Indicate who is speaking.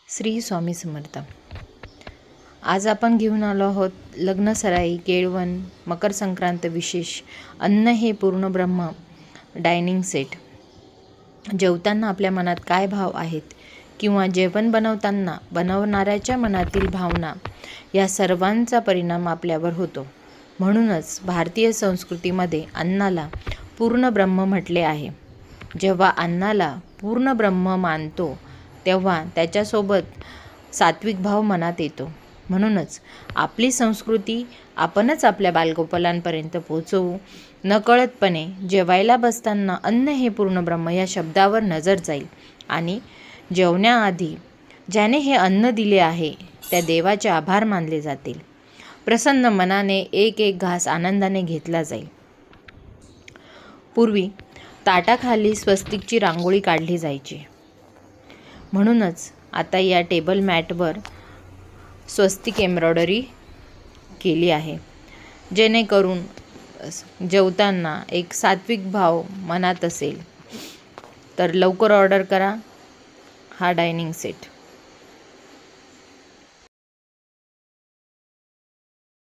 Speaker 1: श्री स्वामी समर्थ. आज आपण घेऊन आलो आहोत लग्नसराई, केळवण, मकर संक्रांत विशेष अन्न हे पूर्ण ब्रह्म डायनिंग सेट. जेवताना आपल्या मनात काय भाव आहेत किंवा जेवण बनवताना बनवणाऱ्याच्या मनातील भावना या सर्वांचा परिणाम आपल्यावर होतो. म्हणूनच भारतीय संस्कृतीमध्ये अन्नाला पूर्ण ब्रह्म म्हटले आहे. जेव्हा अन्नाला पूर्ण ब्रह्म मानतो तेव्हा त्याच्यासोबत सात्विक भाव मनात येतो. म्हणूनच आपली संस्कृती आपणच आपल्या बालगोपालांपर्यंत पोहोचवू. नकळतपणे जेवायला बसताना अन्न हे पूर्ण ब्रह्म या शब्दावर नजर जाईल आणि जेवण्याआधी ज्याने हे अन्न दिले आहे त्या देवाचे आभार मानले जातील. प्रसन्न मनाने एक एक घास आनंदाने घेतला जाईल. पूर्वी ताटाखाली स्वस्तिकची रांगोळी काढली जायची. म्हणूनच आता या टेबल मॅटवर स्वस्तिक एम्ब्रॉयडरी केली आहे, जेणेकरून जेवताना एक सात्विक भाव मनात असेल. तर लवकर ऑर्डर करा हा डायनिंग सेट.